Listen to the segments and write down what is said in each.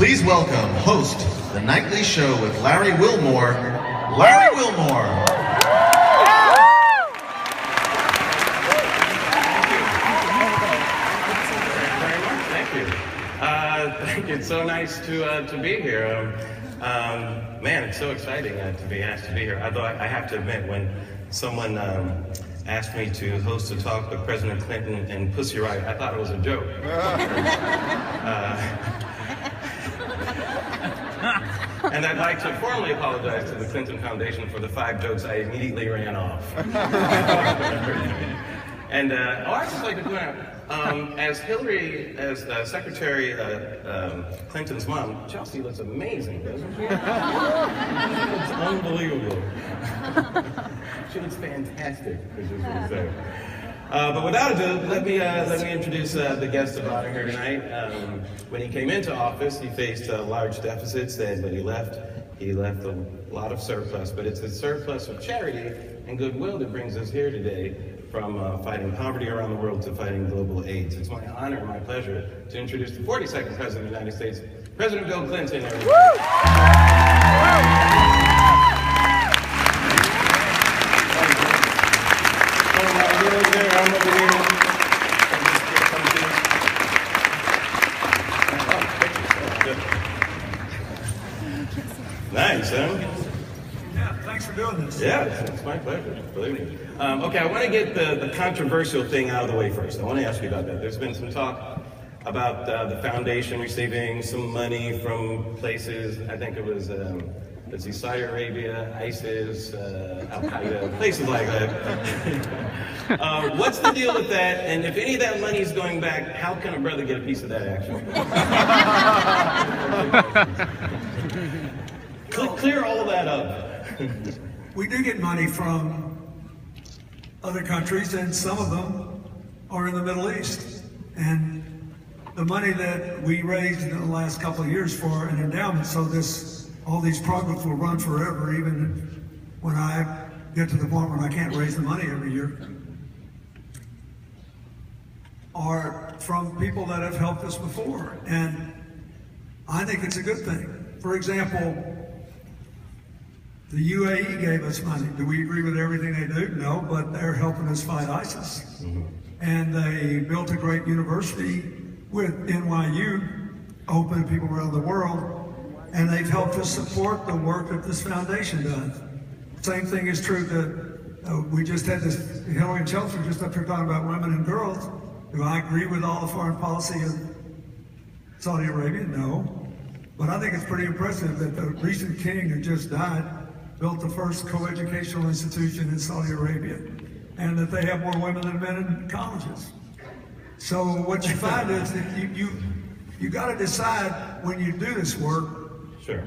Please welcome host the nightly show with Larry Wilmore, Larry Wilmore. Thank you. It's so nice to be here. Man, it's so exciting to be asked to be here. Although I have to admit, when someone asked me to host a talk with President Clinton and Pussy Riot, I thought it was a joke. And I'd like to formally apologize to the Clinton Foundation for the 5 jokes I immediately ran off. And I'd just like to point out, as Secretary Clinton's mom, Chelsea looks amazing, doesn't she? It's unbelievable. She looks fantastic, is just what I'm saying. But without ado, let me introduce the guest of honor here tonight. When he came into office, he faced large deficits, and when he left a lot of surplus. But it's a surplus of charity and goodwill that brings us here today, from fighting poverty around the world to fighting global AIDS. It's my honor and my pleasure to introduce the 42nd President of the United States, President Bill Clinton, everybody. Nice, huh? Yeah, thanks for doing this. Yeah, it's my pleasure, believe me. Okay, I want to get the controversial thing out of the way first. I want to ask you about that. There's been some talk about the foundation receiving some money from places. I think it was, let's see, Saudi Arabia, ISIS, Al-Qaeda, places like that. What's the deal with that? And if any of that money is going back, how can a brother get a piece of that action? Clear all of that up. We do get money from other countries, and some of them are in the Middle East. And the money that we raised in the last couple of years for an endowment, so all these programs will run forever, even when I get to the point where I can't raise the money every year, are from people that have helped us before. And I think it's a good thing. For example, the UAE gave us money. Do we agree with everything they do? No, but they're helping us fight ISIS. Mm-hmm. And they built a great university with NYU, open to people around the world, and they've helped us support the work that this foundation does. Same thing is true that we just had this, Hillary and Chelsea just up here talking about women and girls. Do I agree with all the foreign policy of Saudi Arabia? No. But I think it's pretty impressive that the recent king who just died built the first co-educational institution in Saudi Arabia, and that they have more women than men in colleges. So what you find is that you got to decide when you do this work, sure,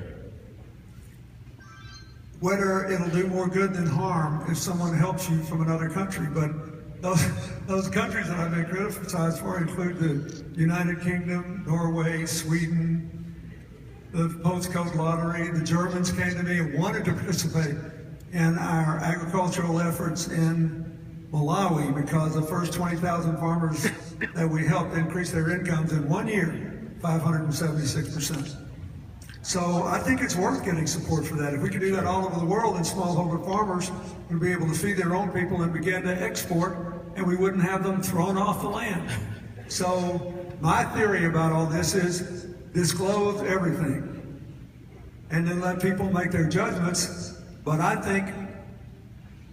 whether it'll do more good than harm if someone helps you from another country. But those countries that I've been criticized for include the United Kingdom, Norway, Sweden, the postcode lottery. The Germans came to me and wanted to participate in our agricultural efforts in Malawi because the first 20,000 farmers that we helped increase their incomes in 1 year, 576%. So I think it's worth getting support for that. If we could do that all over the world, and smallholder farmers would be able to feed their own people and begin to export, and we wouldn't have them thrown off the land. So my theory about all this is disclose everything and then let people make their judgments. But I think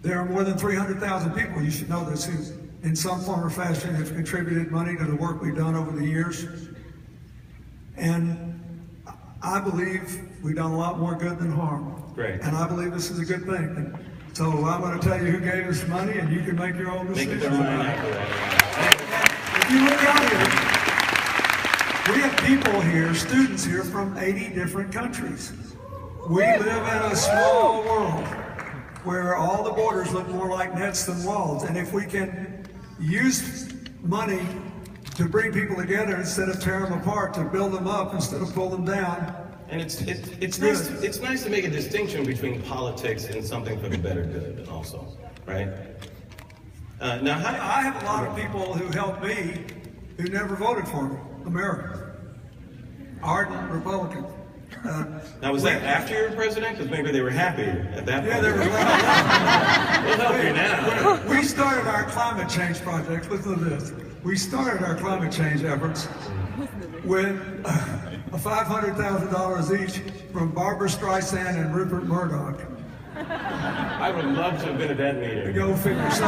there are more than 300,000 people, you should know this, who in some form or fashion have contributed money to the work we've done over the years. And I believe we've done a lot more good than harm. Great. And I believe this is a good thing. And so I'm going to tell you who gave us money, and you can make your own decisions. Make it your mind after that. If you look out here, we have people here, students here from 80 different countries. We live in a small world where all the borders look more like nets than walls. And if we can use money to bring people together instead of tear them apart, to build them up instead of pull them down. And it's nice to make a distinction between politics and something for the better good also, right? Now, I have a lot of people who helped me who never voted for me, Americans. ardent Republican. Now, was that after you were president? Because maybe they were happy at that point. Yeah, they were. We'll help you now. We started our climate change project. Listen to this. We started our climate change efforts with $500,000 each from Barbara Streisand and Rupert Murdoch. I would love to have been at that meeting. Go figure. So,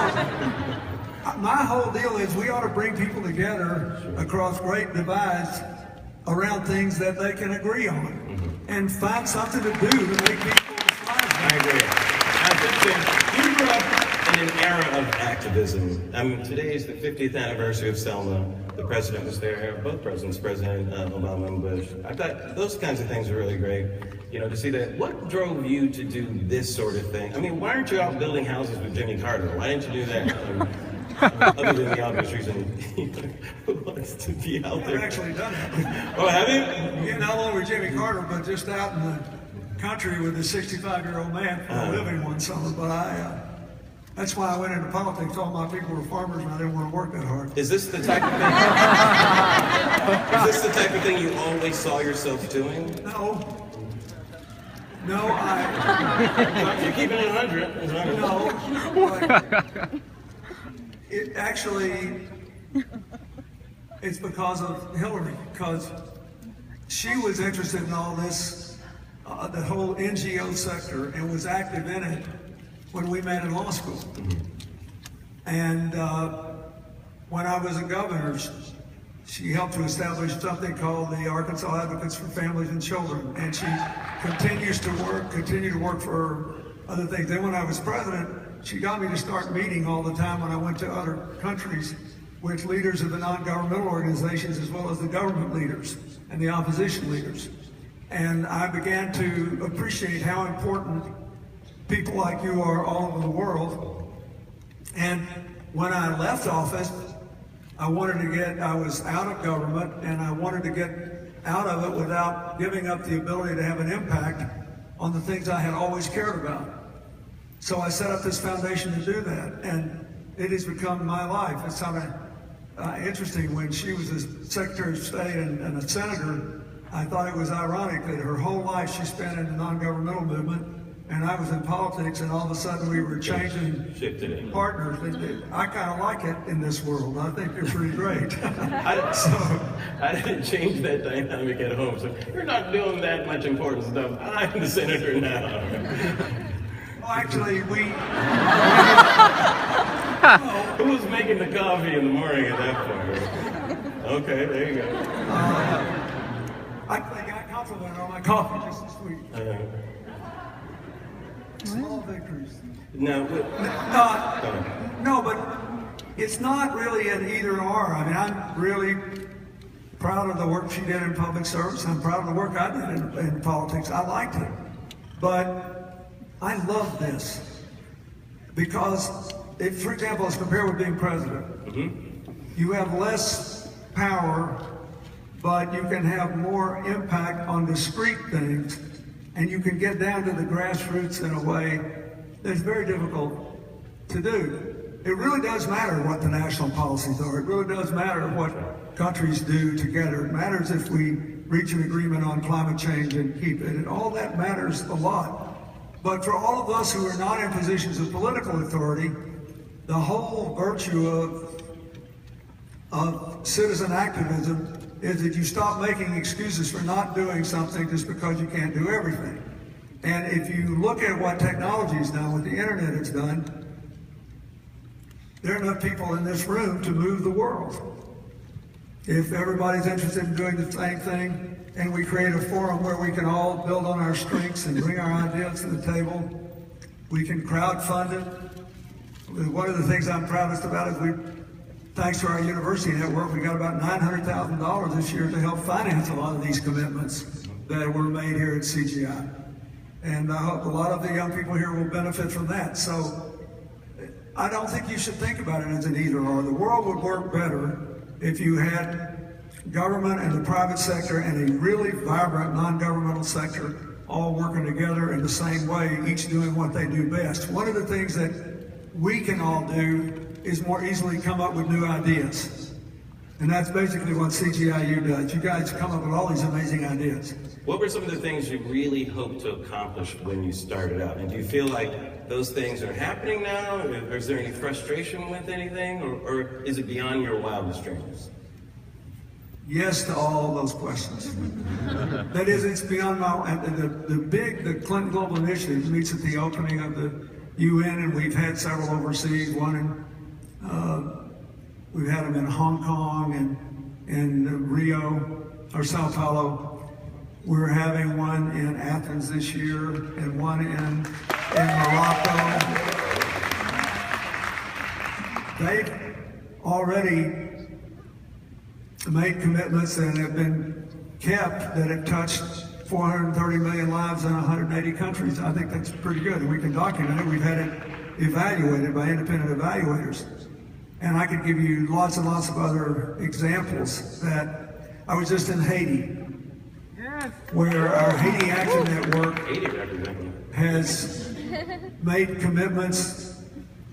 my whole deal is we ought to bring people together across great divides around things that they can agree on and find something to do to make people smile. I agree. You grew up in an era of activism. I mean, today is the 50th anniversary of Selma. The president was there, both presidents, President Obama and Bush. I thought those kinds of things are really great, you know, to see that. What drove you to do this sort of thing? I mean, why aren't you out building houses with Jimmy Carter? Why didn't you do that? Other than the obvious reason, who wants to be out there? I've actually done it. Oh, have you? Yeah, not only with Jimmy Carter, but just out in the country with a 65-year-old man for a living one summer. But that's why I went into politics. All my people were farmers, and I didn't want to work that hard. Is this the type of thing? Is this the type of thing you always saw yourself doing? No, You're keeping it 100. no. It actually, it's because of Hillary, because she was interested in all this, the whole NGO sector, and was active in it when we met in law school. And when I was a governor, she helped to establish something called the Arkansas Advocates for Families and Children, and she continued to work for other things. Then when I was president, she got me to start meeting all the time when I went to other countries with leaders of the non-governmental organizations as well as the government leaders and the opposition leaders. And I began to appreciate how important people like you are all over the world. And when I left office, I was out of government, and I wanted to get out of it without giving up the ability to have an impact on the things I had always cared about. So I set up this foundation to do that, and it has become my life. It's kind of interesting. When she was a Secretary of State and a senator, I thought it was ironic that her whole life she spent in the non-governmental movement, and I was in politics, and all of a sudden we were changing partners. I kind of like it in this world. I think you're pretty great. I didn't change that dynamic at home, so you're not doing that much important stuff. I'm the senator now. Well, actually, Who was making the coffee in the morning at that point? Okay, there you go. I got compliment on my coffee just this week. Small victories. No, but it's not really an either or. I mean, I'm really proud of the work she did in public service. I'm proud of the work I did in politics. I liked it. But I love this because, for example, as compared with being president, you have less power, but you can have more impact on discrete things, and you can get down to the grassroots in a way that's very difficult to do. It really does matter what the national policies are. It really does matter what countries do together. It matters if we reach an agreement on climate change and keep it. And all that matters a lot. But for all of us who are not in positions of political authority, the whole virtue of citizen activism is that you stop making excuses for not doing something just because you can't do everything. And if you look at what technology has done, what the internet has done, there are enough people in this room to move the world. If everybody's interested in doing the same thing, and we create a forum where we can all build on our strengths and bring our ideas to the table, we can crowdfund it. One of the things I'm proudest about is thanks to our university network, we got about $900,000 this year to help finance a lot of these commitments that were made here at CGI. And I hope a lot of the young people here will benefit from that. So I don't think you should think about it as an either or. The world would work better if you had government and the private sector and a really vibrant non-governmental sector all working together in the same way, each doing what they do best. One of the things that we can all do is more easily come up with new ideas. And that's basically what CGIU does. You guys come up with all these amazing ideas. What were some of the things you really hoped to accomplish when you started out? And do you feel like those things are happening now? Or is there any frustration with anything? Or is it beyond your wildest dreams? Yes to all of those questions. That is, it's beyond my, the Clinton Global Initiative meets at the opening of the UN, and we've had several overseas, one in, we've had them in Hong Kong and in Rio, or Sao Paulo. We're having one in Athens this year and one in Morocco. They've already made commitments that have been kept that have touched 430 million lives in 180 countries. I think that's pretty good, and we can document it. We've had it evaluated by independent evaluators. And I could give you lots and lots of other examples. That I was just in Haiti, where our Haiti Action Network has made commitments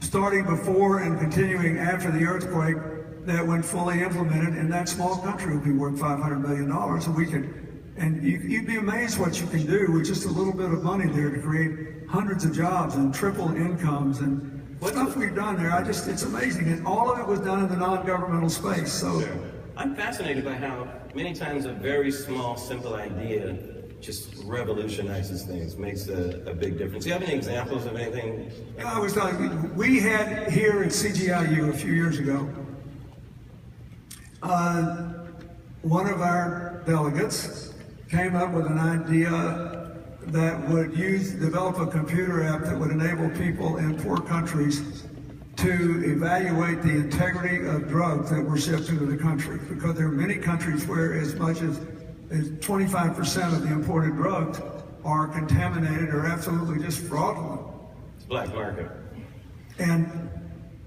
starting before and continuing after the earthquake that when fully implemented in that small country would be worth $500 million. And we could, and you'd be amazed what you can do with just a little bit of money there to create hundreds of jobs and triple incomes and what stuff we've done there. It's amazing. And all of it was done in the non-governmental space. So sure. I'm fascinated by how many times a very small, simple idea just revolutionizes things, makes a big difference. Do you have any examples of anything? I was telling you, we had here at CGIU a few years ago, one of our delegates came up with an idea that would develop a computer app that would enable people in poor countries to evaluate the integrity of drugs that were shipped into the country. Because there are many countries where as much as 25% of the imported drugs are contaminated or absolutely just fraudulent. It's black market. And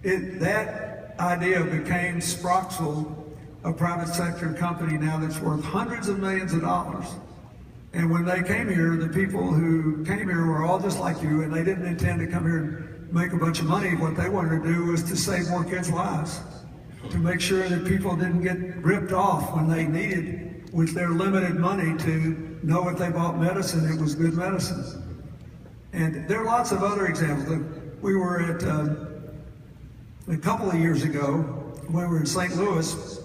that idea became Sproxel, a private sector company now that's worth hundreds of millions of dollars. And when they came here, the people who came here were all just like you, and they didn't intend to come here and make a bunch of money. What they wanted to do was to save more kids' lives, to make sure that people didn't get ripped off when they needed, with their limited money, to know if they bought medicine, it was good medicine. And there are lots of other examples. We were at, a couple of years ago, when we were in St. Louis,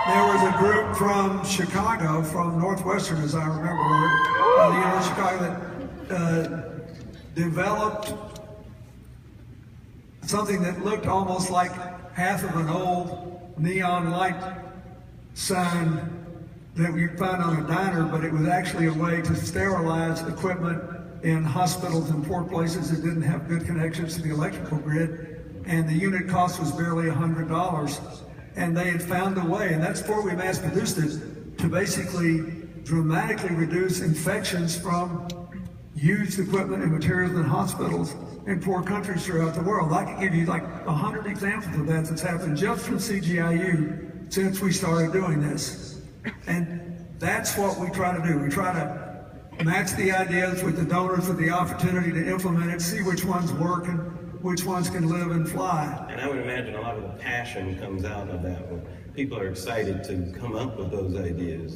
there was a group from Chicago, from Northwestern, as I remember, the University of Chicago, that developed something that looked almost like half of an old neon light sign that you'd find on a diner, but it was actually a way to sterilize equipment in hospitals in poor places that didn't have good connections to the electrical grid, and the unit cost was barely $100. And they had found a way, and that's before we mass produced it, to basically dramatically reduce infections from used equipment and materials in hospitals in poor countries throughout the world. I could give you like 100 examples of that that's happened just from CGIU since we started doing this. And that's what we try to do. We try to match the ideas with the donors with the opportunity to implement it, see which ones work and which ones can live and fly. And I would imagine a lot of the passion comes out of that when people are excited to come up with those ideas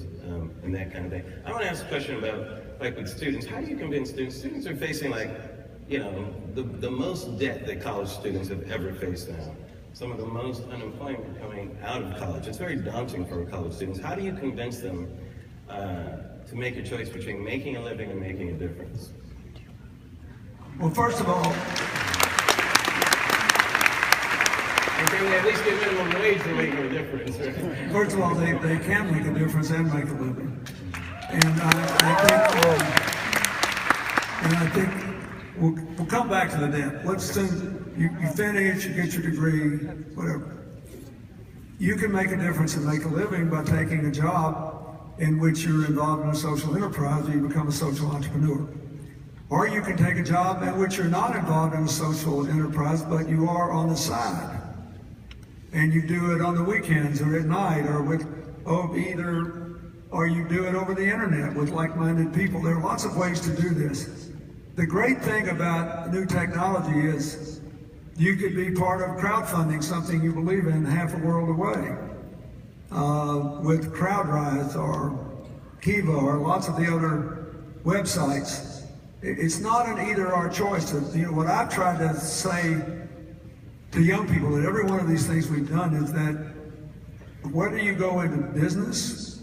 and that kind of thing. I want to ask a question about, like with students, how do you convince students? Students are facing the most debt that college students have ever faced now. Some of the most unemployment coming out of college. It's very daunting for college students. How do you convince them to make a choice between making a living and making a difference? Well, first of all, and can they at least get minimum wage to make a difference? Right? First of all, they can make a difference and make a living. And I think we'll come back to the debt. Let's assume you finish, you get your degree, whatever. You can make a difference and make a living by taking a job in which you're involved in a social enterprise, or you become a social entrepreneur. Or you can take a job in which you're not involved in a social enterprise, but you are on the side. And you do it on the weekends or at night or or you do it over the internet with like-minded people. There are lots of ways to do this. The great thing about new technology is you could be part of crowdfunding something you believe in half a world away. with CrowdRise or Kiva or lots of the other websites. It's not an either-or choice. You know, what I've tried to say to young people at every one of these things we've done is that whether you go into business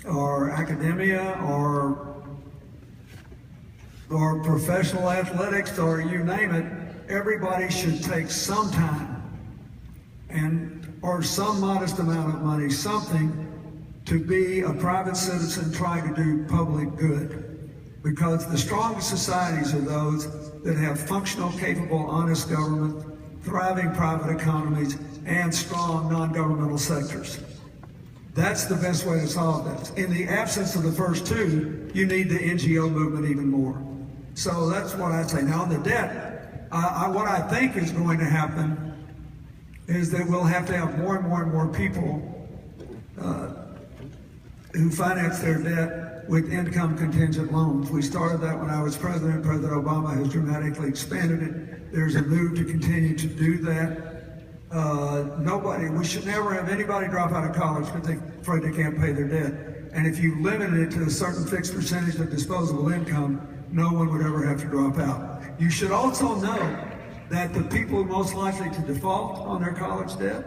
or academia or professional athletics or you name it, everybody should take some time or some modest amount of money, something, to be a private citizen trying to do public good. Because the strongest societies are those that have functional, capable, honest government, thriving private economies, and strong non-governmental sectors. That's the best way to solve this. In the absence of the first two, you need the NGO movement even more. So that's what I'd say. Now on the debt, what I think is going to happen is that we'll have to have more and more and more people who finance their debt with income contingent loans. We started that when I was president. President Obama has dramatically expanded it. There's a move to continue to do that. We should never have anybody drop out of college because they're afraid they can't pay their debt. And if you limited it to a certain fixed percentage of disposable income, no one would ever have to drop out. You should also know that the people most likely to default on their college debt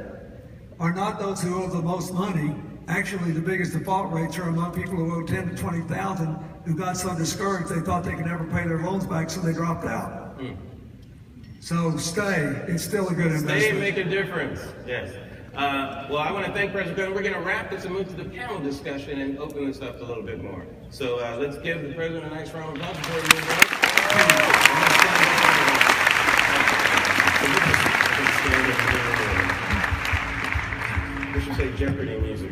are not those who owe the most money. Actually, the biggest default rates are among people who owe 10 to 20,000 who got so discouraged they thought they could never pay their loans back, so they dropped out. So stay. It's still a good investment. Stay and make a difference. Yes. Well, I want to thank President Clinton. We're going to wrap this and move to the panel discussion and open this up a little bit more. So let's give the President a nice round of applause before we move on. We should say Jeopardy music.